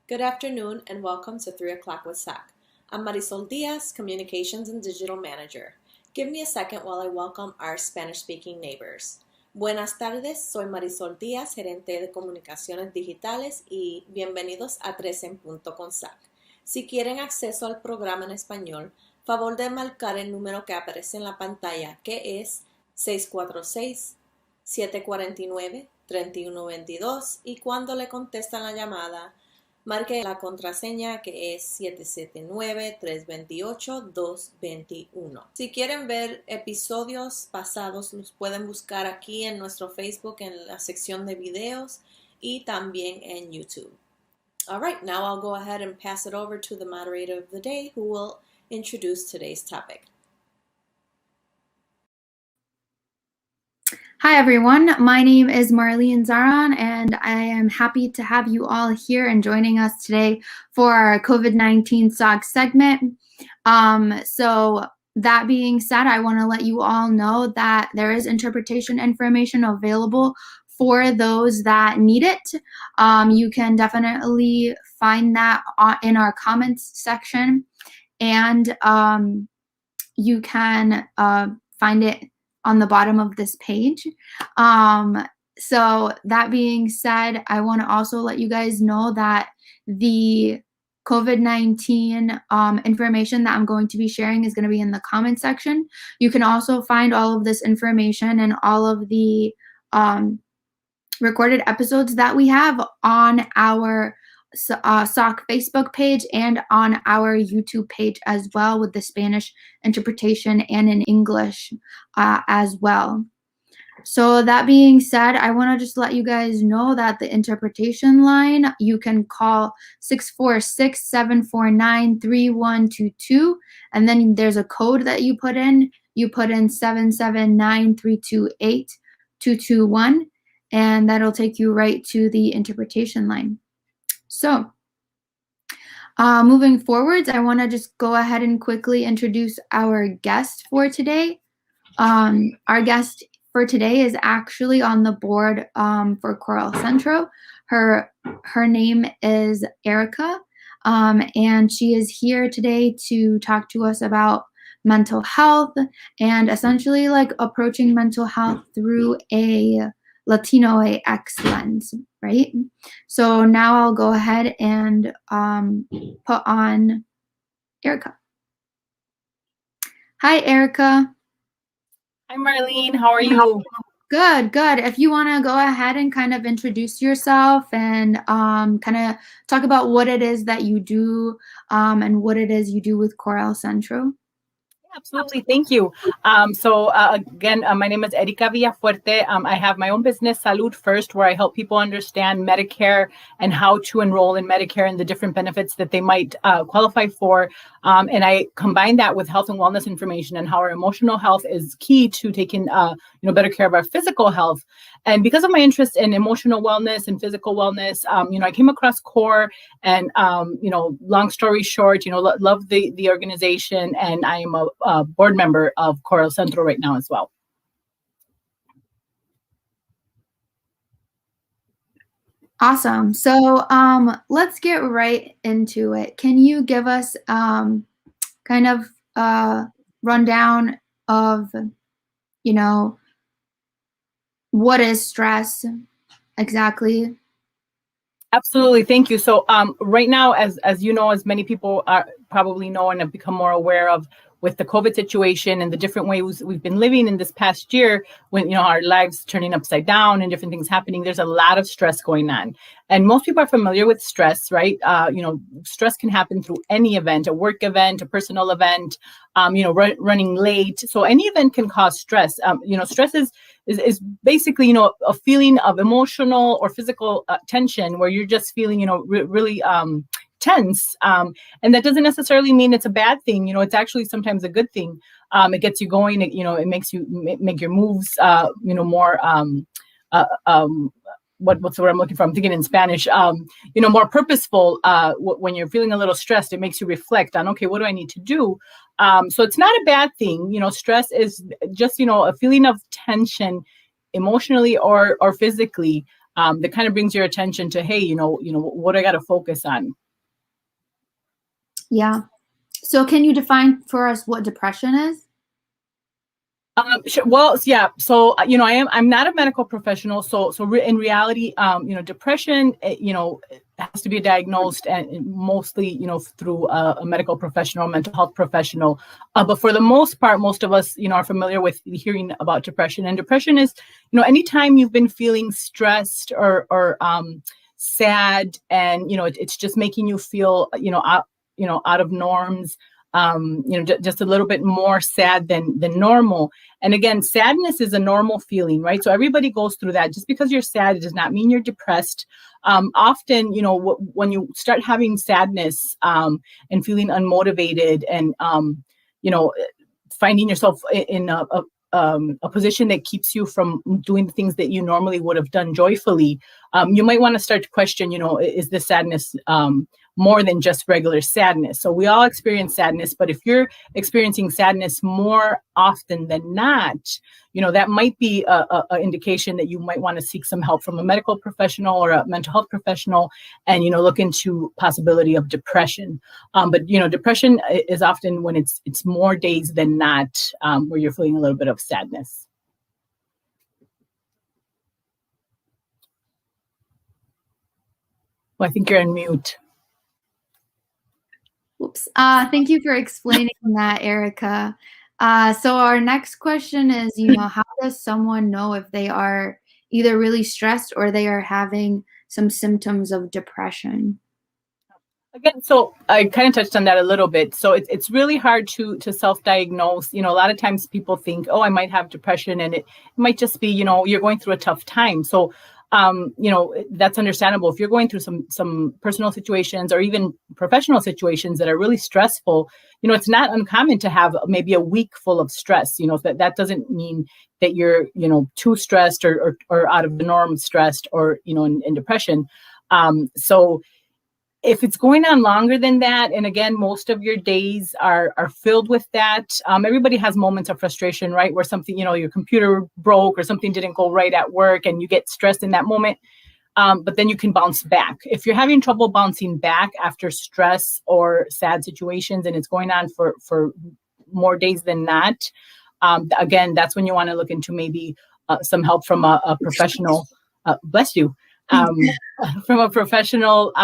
Good afternoon and welcome to 3 o'clock with SOC. I'm Marisol Diaz, Communications and Digital Manager. Give me a second while I welcome our Spanish-speaking neighbors. Buenas tardes, soy Marisol Díaz, gerente de comunicaciones digitales y bienvenidos a 3 en punto con SOC. Si quieren acceso al programa en español, favor de marcar el número que aparece en la pantalla, que es 646-749-3122 y cuando le contestan la llamada, marque la contraseña que es 779-328-221. Si quieren ver episodios pasados, los pueden buscar aquí en nuestro Facebook en la sección de videos y también en YouTube. All right, now I'll go ahead and pass it over to the moderator of the day who will introduce today's topic. Hi, everyone. My name is Marlene Zaran, and I am happy to have you all here and joining us today for our COVID-19 SOC segment. So that being said, I want to let you all know that there is interpretation information available for those that need it. You can definitely find that in our comments section, and you can find it on the bottom of this page. So that being said, I want to also let you guys know that the COVID-19 information that I'm going to be sharing is going to be in the comment section. You can also find all of this information and all of the recorded episodes that we have on our SOC Facebook page and on our YouTube page as well, with the Spanish interpretation and in English as well. So that being said, I want to just let you guys know that the interpretation line, you can call 646-749-3122, and then there's a code that you put in 779-328-221, and that'll take you right to the interpretation line. So moving forwards, I want to just go ahead and quickly introduce our guest for today. Our guest for today is actually on the board for Coral Centro. Her name is Erika, and she is here today to talk to us about mental health and essentially like approaching mental health through a Latino AX lens, right? So now I'll go ahead and put on Erika. Hi, Erika. Hi, Marlene. How are you? Good, good. If you want to go ahead and kind of introduce yourself and kind of talk about what it is that you do and what it is you do with Coral Centro. Absolutely. Thank you. Again, my name is Erika Villafuerte. I have my own business, Salud First, where I help people understand Medicare and how to enroll in Medicare and the different benefits that they might qualify for. And I combine that with health and wellness information and how our emotional health is key to taking better care of our physical health. And because of my interest in emotional wellness and physical wellness, I came across CORE and, long story short, love the organization, and I am a board member of Coral Centro right now as well. Awesome. So let's get right into it. Can you give us kind of a rundown of, what is stress exactly? Absolutely. Thank you. So right now, as you know, as many people probably know and have become more aware of, with the COVID situation and the different ways we've been living in this past year, when our lives turning upside down and different things happening, there's a lot of stress going on. And most people are familiar with stress, right? Stress can happen through any event, a work event, a personal event, running late. So any event can cause stress. Stress is basically, a feeling of emotional or physical tension where you're just feeling, really tense. And that doesn't necessarily mean it's a bad thing. It's actually sometimes a good thing. It gets you going. It makes you make your moves, more, what's the word I'm looking for? I'm thinking in Spanish, more purposeful. When you're feeling a little stressed, it makes you reflect on, okay, what do I need to do? So it's not a bad thing. Stress is just, a feeling of tension emotionally or physically. that kind of brings your attention to, hey, what I got to focus on. Yeah. So can you define for us what depression is? Sure. Well, yeah. So, I'm not a medical professional. So in reality, depression, has to be diagnosed and mostly, through a medical professional, mental health professional. But for the most part, most of us, are familiar with hearing about depression. And depression is, anytime you've been feeling stressed or sad, and, it's just making you feel, out of norms. Just a little bit more sad than normal. And again, sadness is a normal feeling, right? So everybody goes through that. Just because you're sad, it does not mean you're depressed. Often, when you start having sadness and feeling unmotivated and, finding yourself in a position that keeps you from doing the things that you normally would have done joyfully, you might want to start to question, is this sadness more than just regular sadness? So we all experience sadness, but if you're experiencing sadness more often than not, that might be a indication that you might want to seek some help from a medical professional or a mental health professional, and look into possibility of depression. But depression is often when it's more days than not, where you're feeling a little bit of sadness. Well, I think you're on mute. Oops. Thank you for explaining that, Erika. So our next question is, how does someone know if they are either really stressed or they are having some symptoms of depression? Again, so I kind of touched on that a little bit. So it's really hard to self-diagnose. A lot of times people think, oh, I might have depression, and it might just be, you're going through a tough time. So that's understandable. If you're going through some personal situations or even professional situations that are really stressful, it's not uncommon to have maybe a week full of stress. That doesn't mean that you're, too stressed or out of the norm stressed or, in depression. So if it's going on longer than that, and again, most of your days are filled with that, everybody has moments of frustration, right? Where something, your computer broke or something didn't go right at work and you get stressed in that moment, but then you can bounce back. If you're having trouble bouncing back after stress or sad situations and it's going on for more days than not, again, that's when you want to look into maybe some help from a professional, bless you, from a professional,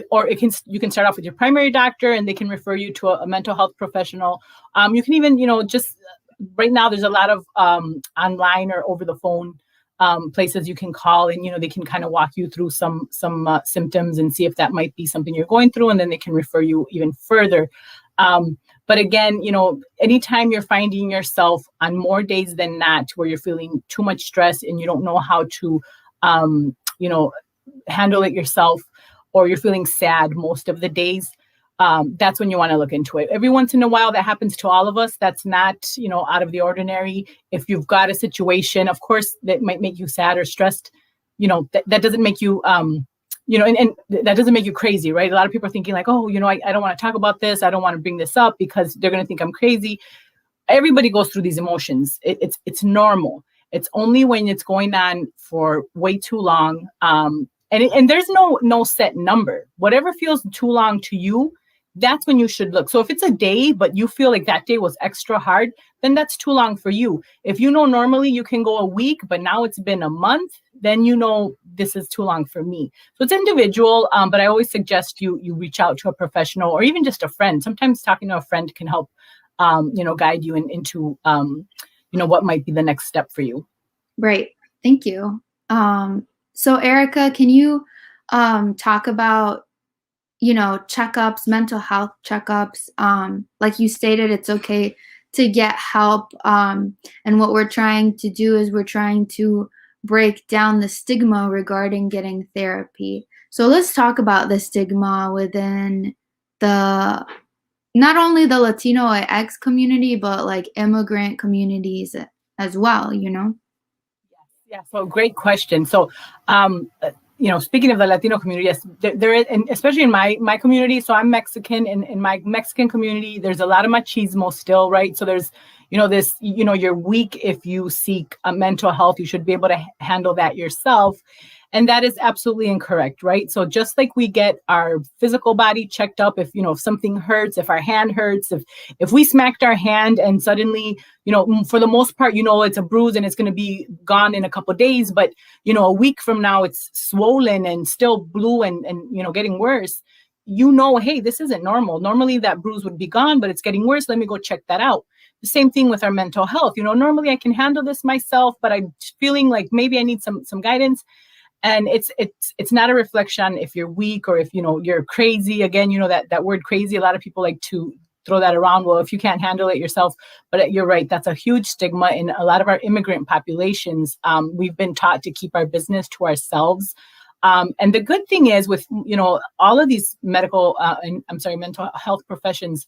or you can start off with your primary doctor and they can refer you to a mental health professional. You can even, just right now there's a lot of online or over the phone places you can call, and, they can kind of walk you through some symptoms and see if that might be something you're going through, and then they can refer you even further. But again, anytime you're finding yourself on more days than not where you're feeling too much stress and you don't know how to, handle it yourself, or you're feeling sad most of the days, that's when you want to look into it. Every once in a while, that happens to all of us. That's not, out of the ordinary. If you've got a situation, of course, that might make you sad or stressed, that doesn't make you, and that doesn't make you crazy, right? A lot of people are thinking like, oh, I don't want to talk about this. I don't want to bring this up because they're going to think I'm crazy. Everybody goes through these emotions. It's normal. It's only when it's going on for way too long, and there's no set number. Whatever feels too long to you, that's when you should look. So if it's a day, but you feel like that day was extra hard, then that's too long for you. If normally you can go a week, but now it's been a month, then this is too long for me. So it's individual, but I always suggest you reach out to a professional or even just a friend. Sometimes talking to a friend can help, guide you into, what might be the next step for you. Right. Thank you. So Erika, can you talk about, checkups, mental health checkups? Like you stated, it's okay to get help. And what we're trying to do is we're trying to break down the stigma regarding getting therapy. So let's talk about the stigma within not only the Latino X community, but like immigrant communities as well, Yeah, so great question. So, speaking of the Latino community, yes, there is, and especially in my community. So I'm Mexican, and in my Mexican community, there's a lot of machismo still, right? So there's, you're weak if you seek a mental health. You should be able to handle that yourself. And that is absolutely incorrect, right? So just like we get our physical body checked up, if something hurts, if our hand hurts, if we smacked our hand and suddenly, for the most part, it's a bruise and it's going to be gone in a couple of days, but, a week from now it's swollen and still blue and getting worse. Hey, this isn't normal. Normally that bruise would be gone, but it's getting worse. Let me go check that out. The same thing with our mental health. Normally I can handle this myself, but I'm feeling like maybe I need some guidance. And it's not a reflection if you're weak or if, you're crazy. Again, that word crazy, a lot of people like to throw that around. Well, if you can't handle it yourself, but you're right. That's a huge stigma in a lot of our immigrant populations. We've been taught to keep our business to ourselves. And the good thing is with, all of these mental health professions,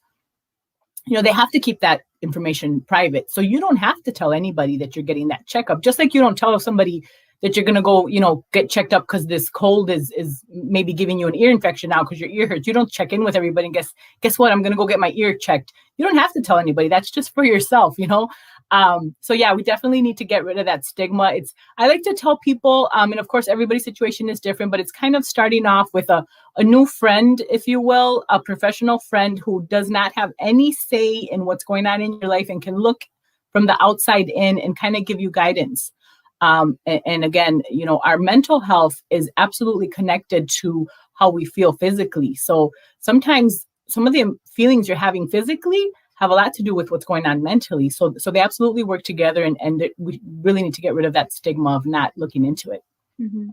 they have to keep that information private. So you don't have to tell anybody that you're getting that checkup, just like you don't tell somebody that you're going to go, get checked up because this cold is maybe giving you an ear infection now because your ear hurts. You don't check in with everybody and guess what? I'm going to go get my ear checked. You don't have to tell anybody. That's just for yourself, So yeah, we definitely need to get rid of that stigma. I like to tell people, and of course, everybody's situation is different, but it's kind of starting off with a new friend, if you will, a professional friend who does not have any say in what's going on in your life and can look from the outside in and kind of give you guidance. And again, our mental health is absolutely connected to how we feel physically. So sometimes some of the feelings you're having physically have a lot to do with what's going on mentally. So they absolutely work together, and we really need to get rid of that stigma of not looking into it. Mm-hmm.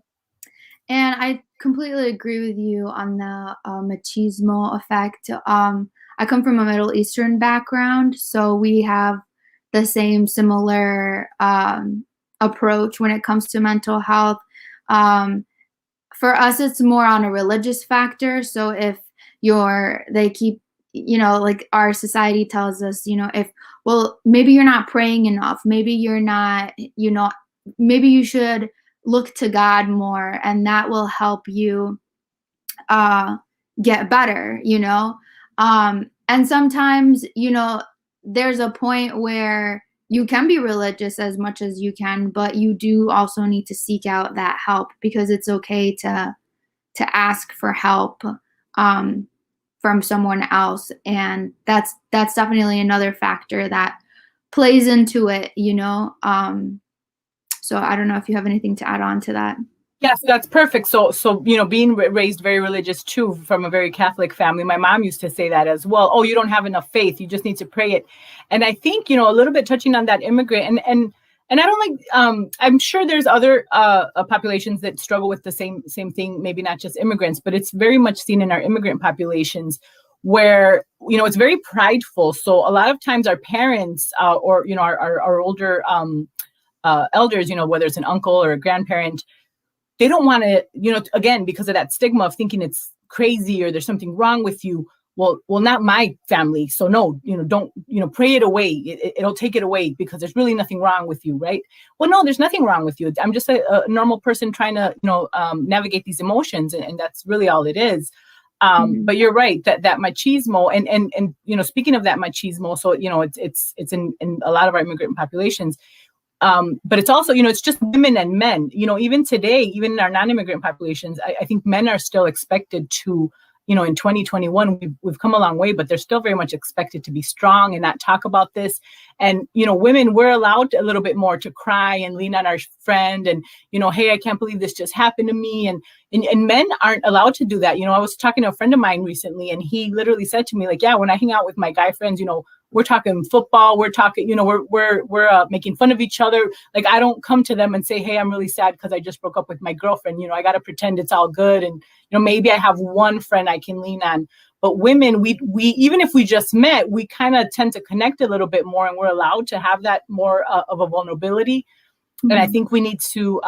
And I completely agree with you on the machismo effect. I come from a Middle Eastern background, so we have the similar approach when it comes to mental health. For us, it's more on a religious factor. So if they keep, like our society tells us, maybe you're not praying enough. Maybe you're not, maybe you should look to God more, and that will help you get better, and sometimes, there's a point where you can be religious as much as you can, but you do also need to seek out that help, because it's okay to ask for help from someone else. And that's definitely another factor that plays into it, So I don't know if you have anything to add on to that. Yes, that's perfect. So being raised very religious too, from a very Catholic family, my mom used to say that as well. Oh, you don't have enough faith. You just need to pray it. And I think, a little bit touching on that immigrant and I don't like, I'm sure there's other populations that struggle with the same thing, maybe not just immigrants, but it's very much seen in our immigrant populations where, it's very prideful. So a lot of times our parents or, our older elders, whether it's an uncle or a grandparent, they don't want to, again, because of that stigma of thinking it's crazy or there's something wrong with you. Well, not my family. So no, don't, pray it away. It'll take it away because there's really nothing wrong with you, right? Well, no, there's nothing wrong with you. I'm just a normal person trying to, navigate these emotions, and that's really all it is. But you're right that machismo and speaking of that machismo, so it's in a lot of our immigrant populations. But it's also, it's just women and men, even today, even in our non-immigrant populations, I think men are still expected to, in 2021, we've come a long way, but they're still very much expected to be strong and not talk about this. And, women, we're allowed a little bit more to cry and lean on our friend and, hey, I can't believe this just happened to me. And men aren't allowed to do that. I was talking to a friend of mine recently, and he literally said to me, like, yeah, when I hang out with my guy friends, we're talking football, we're talking, we're making fun of each other. Like, I don't come to them and say, hey, I'm really sad because I just broke up with my girlfriend. I got to pretend it's all good. And, maybe I have one friend I can lean on. But women, we even if we just met, we kind of tend to connect a little bit more, and we're allowed to have that more of a vulnerability. Mm-hmm. And I think we need to,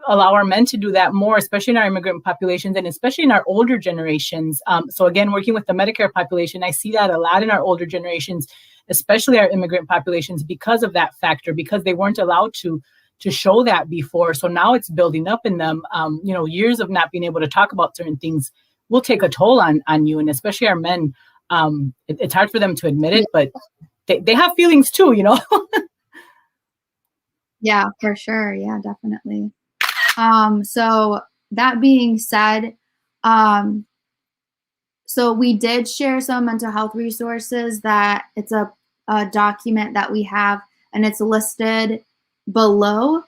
allow our men to do that more, especially in our immigrant populations and especially in our older generations. So again, working with the Medicare population, I see that a lot in our older generations, especially our immigrant populations, because of that factor, because they weren't allowed to show that before. So now it's building up in them. Years of not being able to talk about certain things will take a toll on you, and especially our men. It's hard for them to admit it, but they have feelings too, you know. Yeah, for sure. Yeah, definitely. So that being said, so we did share some mental health resources that it's a document that we have, and it's listed below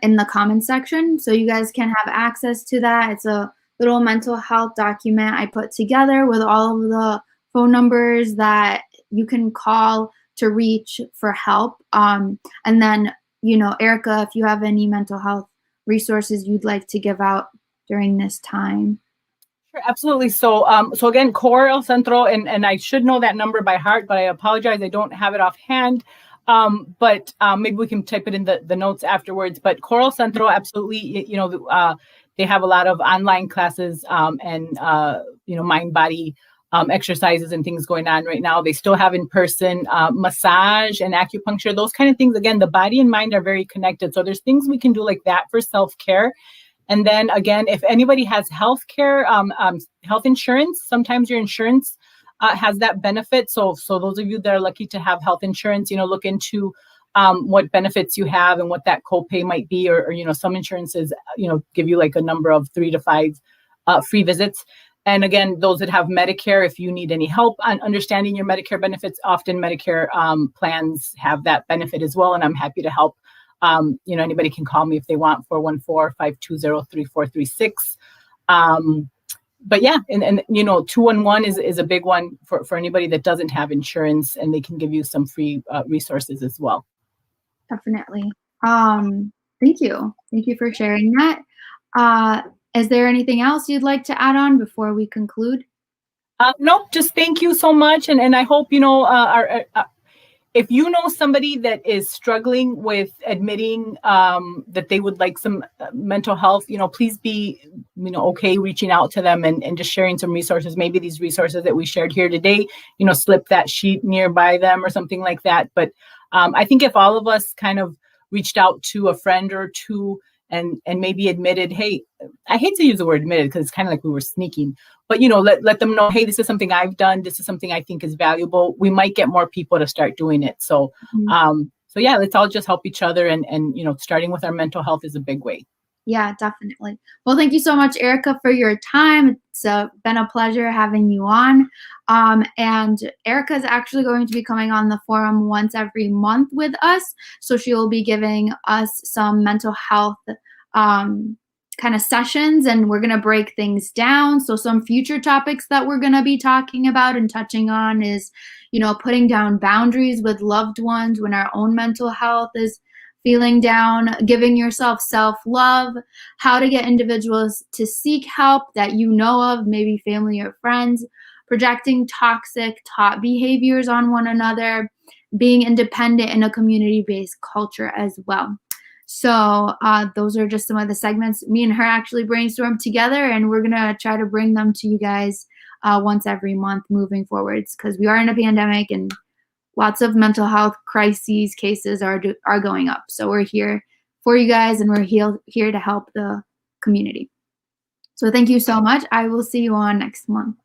in the comments section. So you guys can have access to that. It's a little mental health document I put together with all of the phone numbers that you can call to reach for help. And then, you know, Erika, if you have any mental health resources you'd like to give out during this time. Sure, absolutely. So, so again, Core El Centro, and I should know that number by heart, but I apologize, I don't have it offhand. But maybe we can type it in the notes afterwards. But Core El Centro, absolutely, you know, they have a lot of online classes and you know, mind-body exercises and things going on right now. They still have in-person massage and acupuncture, those kind of things. Again, the body and mind are very connected. So there's things we can do like that for self-care. And then again, if anybody has healthcare, health insurance, sometimes your insurance has that benefit. So those of you that are lucky to have health insurance, you know, look into what benefits you have and what that copay might be, or you know, some insurances, you know, give you like a number of 3 to 5 free visits. And again, those that have Medicare, if you need any help on understanding your Medicare benefits, often Medicare plans have that benefit as well. And I'm happy to help. You know, anybody can call me if they want, 414-520-3436. But yeah, and you know, 211 is a big one for anybody that doesn't have insurance, and they can give you some free resources as well. Definitely. Thank you. Thank you for sharing that. Is there anything else you'd like to add on before we conclude? Nope, just thank you so much. And I hope, you know, if you know somebody that is struggling with admitting that they would like some mental health, you know, please be, you know, okay reaching out to them and just sharing some resources. Maybe these resources that we shared here today, you know, slip that sheet nearby them or something like that. But I think if all of us kind of reached out to a friend or two and maybe admitted, hey, I hate to use the word admitted because it's kind of like we were sneaking, but, you know, let them know, hey, this is something I've done. This is something I think is valuable. We might get more people to start doing it. So, so yeah, let's all just help each other. And, you know, starting with our mental health is a big way. Yeah, definitely. Well, thank you so much, Erika, for your time. It's been a pleasure having you on. And Erika is actually going to be coming on the forum once every month with us. So she will be giving us some mental health kind of sessions, and we're going to break things down. So some future topics that we're going to be talking about and touching on is, you know, putting down boundaries with loved ones when our own mental health is feeling down, giving yourself self-love, how to get individuals to seek help that you know of, maybe family or friends, projecting toxic taught behaviors on one another, being independent in a community-based culture as well. So those are just some of the segments me and her actually brainstormed together, and we're going to try to bring them to you guys once every month moving forwards, because we are in a pandemic and lots of mental health crises cases are going up. So we're here for you guys, and we're here to help the community. So thank you so much. I will see you on next month.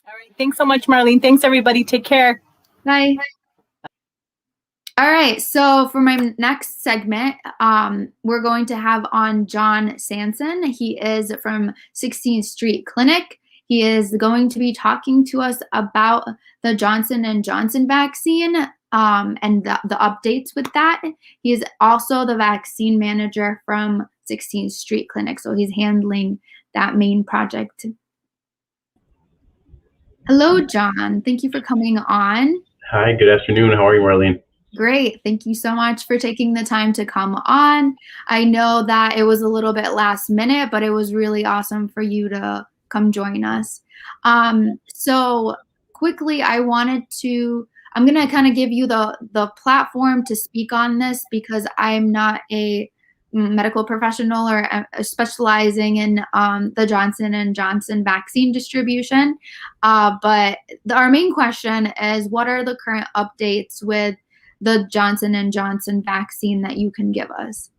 All right. Thanks so much, Marlene. Thanks, everybody. Take care. Bye. All right. So for my next segment, we're going to have on John Sanson. He is from 16th Street Clinic. He is going to be talking to us about the Johnson & Johnson vaccine and the updates with that. He is also the vaccine manager from 16th Street Clinic, so he's handling that main project. Hello, John. Thank you for coming on. Hi, good afternoon. How are you, Marlene? Great. Thank you so much for taking the time to come on. I know that it was a little bit last minute, but it was really awesome for you to come join us. So quickly, I'm going to kind of give you the platform to speak on this, because I'm not a medical professional or specializing in the Johnson & Johnson vaccine distribution. But our main question is, what are the current updates with the Johnson & Johnson vaccine that you can give us?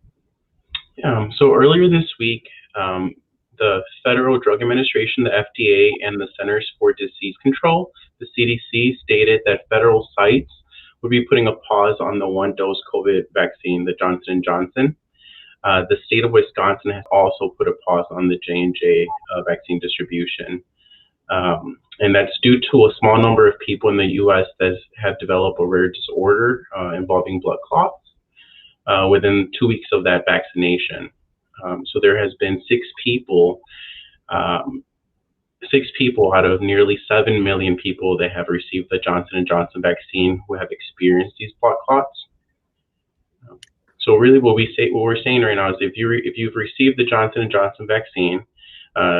Yeah, so earlier this week, the Federal Drug Administration, the FDA, and the Centers for Disease Control, the CDC, stated that federal sites would be putting a pause on the one-dose COVID vaccine, the Johnson & Johnson. The state of Wisconsin has also put a pause on the J&J vaccine distribution. And that's due to a small number of people in the U.S. that have developed a rare disorder involving blood clots within 2 weeks of that vaccination. So there has been six people out of nearly 7 million people that have received the Johnson & Johnson vaccine who have experienced these blood clots. So really what we're saying right now is if you've received the Johnson & Johnson vaccine,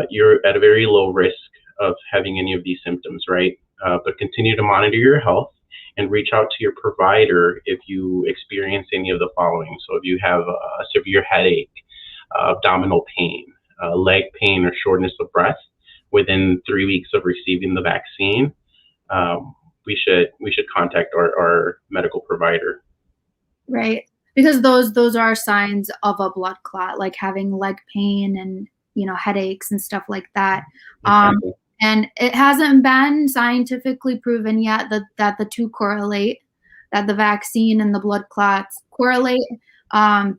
you're at a very low risk of having any of these symptoms, right? But continue to monitor your health and reach out to your provider if you experience any of the following. So if you have a severe headache, abdominal pain, leg pain, or shortness of breath within 3 weeks of receiving the vaccine, we should contact our medical provider. Right. Because those are signs of a blood clot, like having leg pain and, headaches and stuff like that. Exactly. And it hasn't been scientifically proven yet that the two correlate, that the vaccine and the blood clots correlate,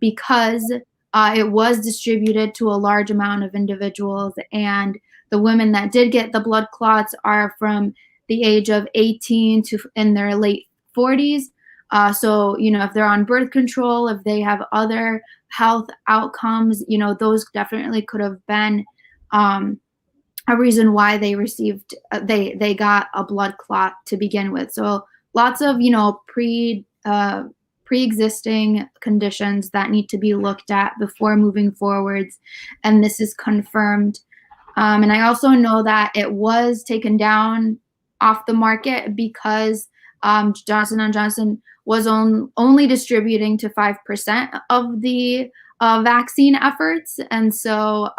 because it was distributed to a large amount of individuals, and the women that did get the blood clots are from the age of 18 to in their late 40s. So, if they're on birth control, if they have other health outcomes, those definitely could have been a reason why they received, they got a blood clot to begin with. So lots of, pre-existing conditions that need to be looked at before moving forwards. And this is confirmed. And I also know that it was taken down off the market because Johnson & Johnson was only distributing to 5% of the vaccine efforts. And so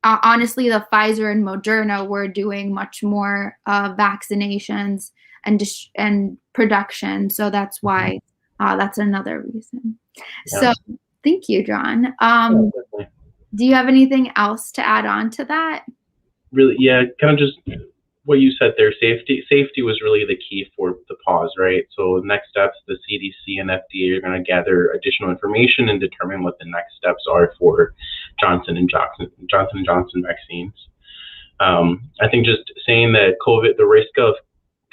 honestly, the Pfizer and Moderna were doing much more vaccinations and production. So that's why that's another reason. Yeah. So thank you, John. Do you have anything else to add on to that? Really, yeah, kind of just what you said there. Safety was really the key for the pause, right? So next steps, the CDC and FDA are going to gather additional information and determine what the next steps are for Johnson & Johnson vaccines. I think just saying that the risk of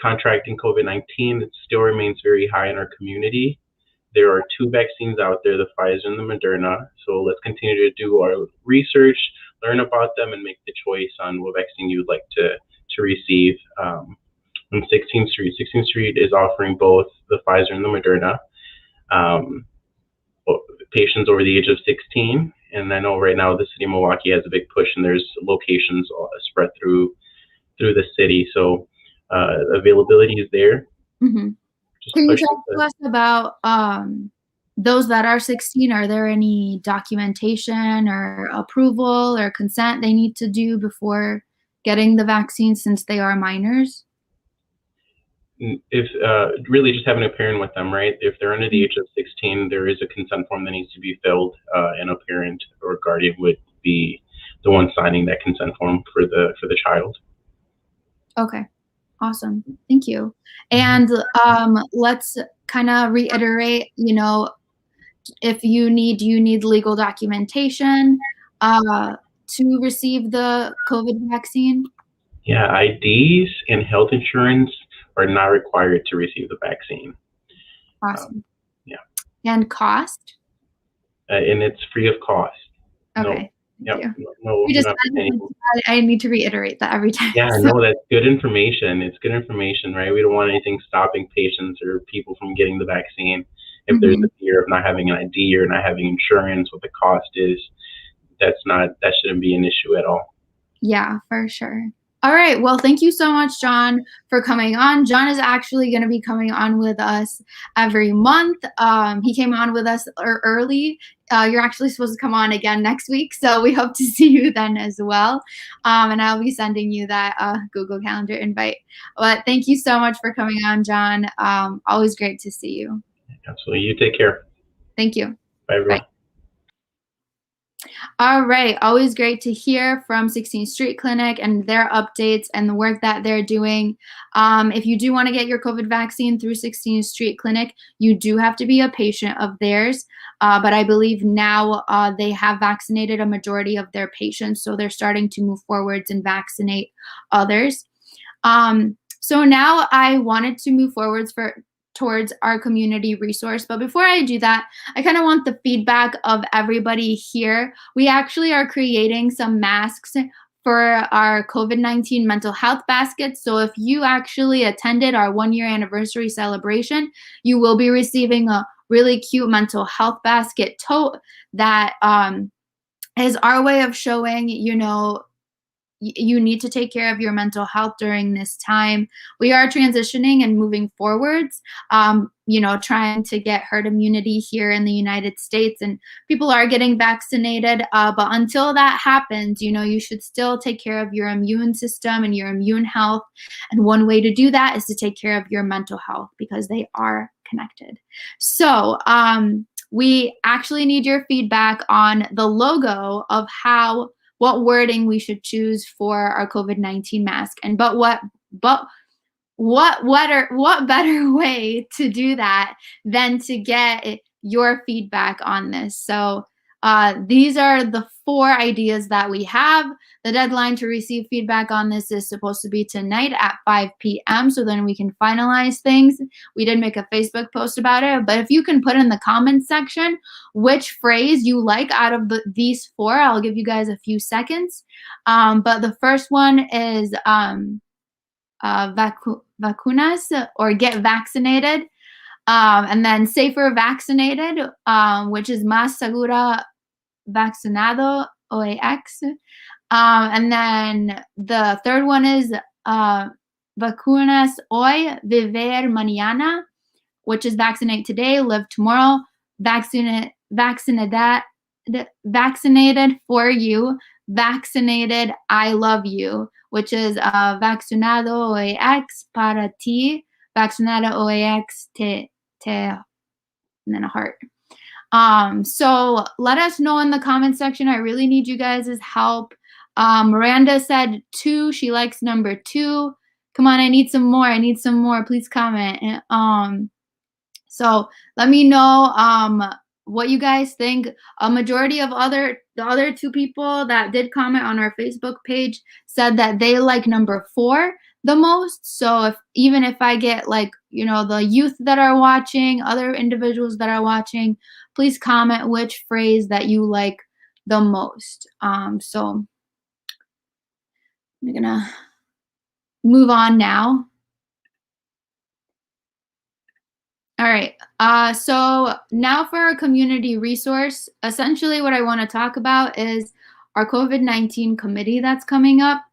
contracting COVID-19 still remains very high in our community. There are two vaccines out there, the Pfizer and the Moderna. So let's continue to do our research, learn about them, and make the choice on what vaccine you would like to receive. On 16th Street. 16th Street is offering both the Pfizer and the Moderna. Patients over the age of 16. And I know right now the city of Milwaukee has a big push, and there's locations spread through the city. So availability is there. Mm-hmm. Can you talk to us about those that are 16? Are there any documentation or approval or consent they need to do before getting the vaccine since they are minors? If really just having a parent with them, right? If they're under the age of 16, there is a consent form that needs to be filled, and a parent or guardian would be the one signing that consent form for the child. Okay, awesome, thank you. And let's kind of reiterate, if do you need legal documentation to receive the COVID vaccine? Yeah, IDs and health insurance are not required to receive the vaccine. Awesome. Yeah. And cost? And it's free of cost. Okay. No, Thank no, you. no, I need to reiterate that every time. Yeah, no, that's good information. It's good information, right? We don't want anything stopping patients or people from getting the vaccine. If there's a fear of not having an ID or not having insurance, what the cost is, that shouldn't be an issue at all. Yeah, for sure. All right. Well, thank you so much, John, for coming on. John is actually going to be coming on with us every month. He came on with us early. You're actually supposed to come on again next week, so we hope to see you then as well. And I'll be sending you that Google Calendar invite. But thank you so much for coming on, John. Always great to see you. Absolutely. You take care. Thank you. Bye, everyone. Bye. All right. Always great to hear from 16th Street Clinic and their updates and the work that they're doing. If you do want to get your COVID vaccine through 16th Street Clinic, you do have to be a patient of theirs. But I believe now they have vaccinated a majority of their patients, so they're starting to move forwards and vaccinate others. So now I wanted to move forwards towards our community resource. But before I do that, I kind of want the feedback of everybody here. We actually are creating some masks for our COVID-19 mental health baskets. So if you actually attended our 1-year anniversary celebration, you will be receiving a really cute mental health basket tote that is our way of showing, you need to take care of your mental health during this time. We are transitioning and moving forwards, trying to get herd immunity here in the United States, and people are getting vaccinated. But until that happens, you should still take care of your immune system and your immune health. And one way to do that is to take care of your mental health, because they are connected. So we actually need your feedback on the logo of what wording we should choose for our COVID-19 mask. And what better way to do that than to get your feedback on this? So these are the 4 ideas that we have. The deadline to receive feedback on this is supposed to be tonight at 5 p.m. So then we can finalize things. We did make a Facebook post about it, but if you can put in the comments section which phrase you like out of these 4, I'll give you guys a few seconds. But the first one is vacunas, or get vaccinated. And then safer vaccinated, which is más segura vacunado, OAX. And then the third one is vacunas hoy, viver mañana, which is vaccinate today, live tomorrow. Vaccinated for you, vaccinated, I love you, which is vacunado OAX para ti, vacunado OAX te, and then a heart. So let us know in the comment section. I really need you guys' help. Miranda said 2. She likes number 2. Come on, I need some more. Please comment. So let me know what you guys think. A majority of the other 2 people that did comment on our Facebook page said that they like number 4 the most. So even if I get the youth that are watching, other individuals that are watching, please comment which phrase that you like the most. So I'm gonna move on now. All right, so now for our community resource. Essentially what I want to talk about is our COVID-19 committee that's coming up.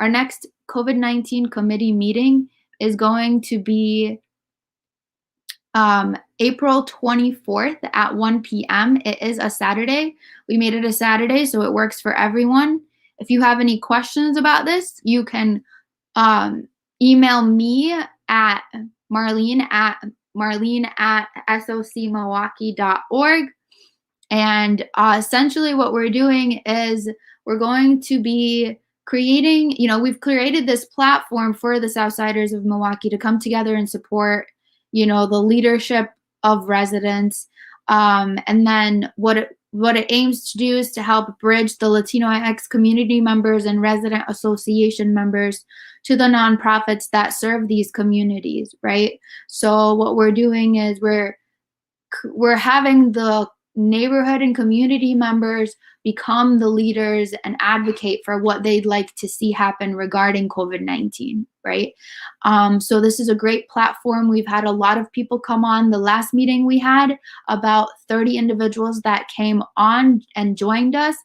Our next COVID-19 committee meeting is going to be April 24th at 1 p.m. It is a Saturday. We made it a Saturday, so it works for everyone. If you have any questions about this, you can email me at Marlene at socmilwaukee.org. And essentially what we're doing is we're going to be creating, we've created this platform for the Southsiders of Milwaukee to come together and support, the leadership of residents. And then what it aims to do is to help bridge the Latinx community members and resident association members to the nonprofits that serve these communities, right? So what we're doing is we're having the neighborhood and community members become the leaders and advocate for what they'd like to see happen regarding COVID-19, right? So this is a great platform. We've had a lot of people come on. The last meeting we had, about 30 individuals that came on and joined us.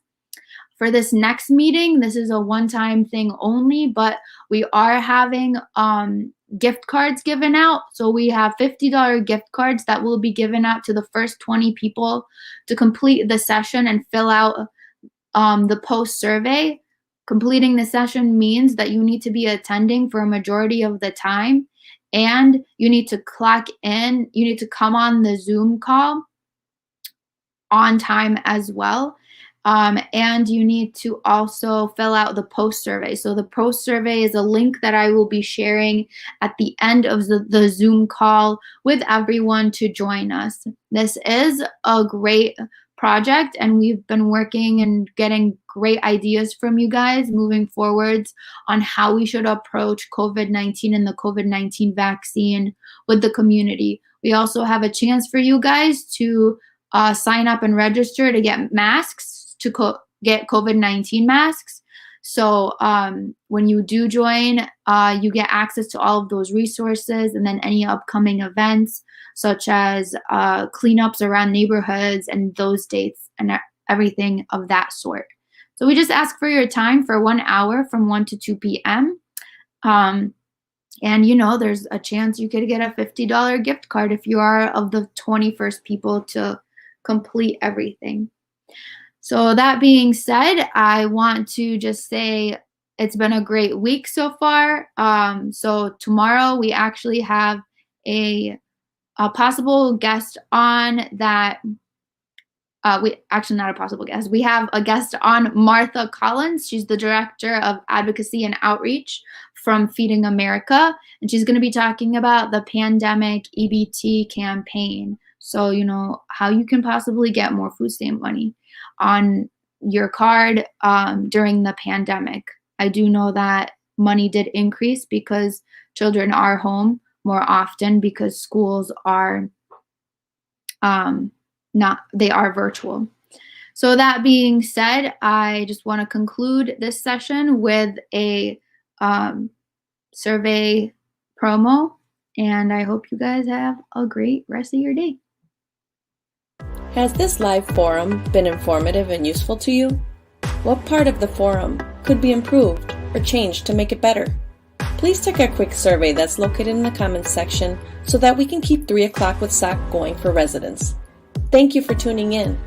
For this next meeting, this is a one-time thing only, but we are having gift cards given out. So we have $50 gift cards that will be given out to the first 20 people to complete the session and fill out the post survey. Completing the session means that you need to be attending for a majority of the time, and you need to clock in. You need to come on the Zoom call on time as well. And you need to also fill out the post survey. So the post survey is a link that I will be sharing at the end of the Zoom call with everyone to join us. This is a great project, and we've been working and getting great ideas from you guys moving forwards on how we should approach COVID-19 and the COVID-19 vaccine with the community. We also have a chance for you guys to sign up and register to get masks, to get COVID-19 masks. So when you do join, you get access to all of those resources, and then any upcoming events such as cleanups around neighborhoods and those dates and everything of that sort. So we just ask for your time for 1 hour from 1 to 2 p.m. And there's a chance you could get a $50 gift card if you are of the 21st people to complete everything. So that being said, I want to just say it's been a great week so far. So tomorrow we actually have a possible guest on that. Not a possible guest. We have a guest on, Martha Collins. She's the Director of Advocacy and Outreach from Feeding America. And she's going to be talking about the pandemic EBT campaign. So, how you can possibly get more food stamp money on your card during the pandemic. I do know that money did increase because children are home more often because schools are they are virtual. So that being said, I just want to conclude this session with a survey promo, and I hope you guys have a great rest of your day. Has this live forum been informative and useful to you? What part of the forum could be improved or changed to make it better? Please take a quick survey that's located in the comments section so that we can keep 3 o'clock with SOC going for residents. Thank you for tuning in.